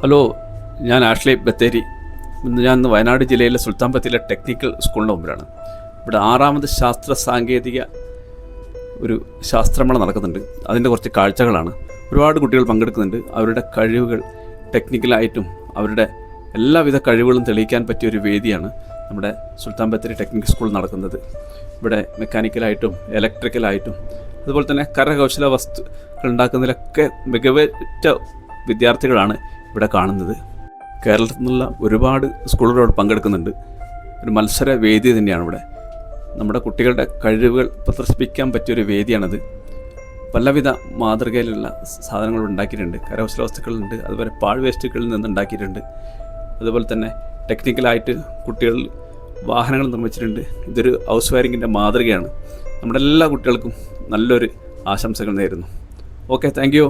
Hello, ഞാൻ Ashley Bathery. ഇന്ന് വയനാട് ജില്ലയിലെ സുൽത്താൻ ബത്തേരിയിലെ ടെക്നിക്കൽ സ്കൂളിൻ്റെ മുമ്പിലാണ്. ഇവിടെ 6ാമത് ശാസ്ത്ര സാങ്കേതിക ഒരു ശാസ്ത്രമേള നടക്കുന്നുണ്ട്. അതിൻ്റെ കുറച്ച് കാഴ്ചകളാണ്. ഒരുപാട് കുട്ടികൾ പങ്കെടുക്കുന്നുണ്ട്. അവരുടെ കഴിവുകൾ ടെക്നിക്കലായിട്ടും അവരുടെ എല്ലാവിധ കഴിവുകളും തെളിയിക്കാൻ പറ്റിയൊരു വേദിയാണ് നമ്മുടെ സുൽത്താൻ ബത്തേരി ടെക്നിക്കൽ സ്കൂൾ നടക്കുന്നത്. ഇവിടെ മെക്കാനിക്കലായിട്ടും ഇലക്ട്രിക്കലായിട്ടും അതുപോലെ തന്നെ കരകൗശല വസ്തുക്കൾ ഉണ്ടാക്കുന്നതിലൊക്കെ മികവേറ്റ വിദ്യാർത്ഥികളാണ് ഇവിടെ കാണുന്നത്. കേരളത്തിൽ നിന്നുള്ള ഒരുപാട് സ്കൂളുകൾ പങ്കെടുക്കുന്നുണ്ട്. ഒരു മത്സര വേദി തന്നെയാണ് ഇവിടെ. നമ്മുടെ കുട്ടികളുടെ കഴിവുകൾ പ്രദർശിപ്പിക്കാൻ പറ്റിയൊരു വേദിയാണത്. പലവിധ മാതൃകയിലുള്ള സാധനങ്ങൾ ഉണ്ടാക്കിയിട്ടുണ്ട്. കരകൗശല വസ്തുക്കളുണ്ട്, അതുപോലെ പാഴ്വേസ്റ്റുകളിൽ നിന്ന് ഉണ്ടാക്കിയിട്ടുണ്ട്. അതുപോലെ തന്നെ ടെക്നിക്കലായിട്ട് കുട്ടികൾ വാഹനങ്ങൾ നിർമ്മിച്ചിട്ടുണ്ട്. ഇതൊരു ഹൗസ് വയറിങ്ങിൻ്റെ മാതൃകയാണ്. നമ്മുടെ എല്ലാ കുട്ടികൾക്കും നല്ലൊരു ആശംസകൾ നേരുന്നു. Okay, thank you.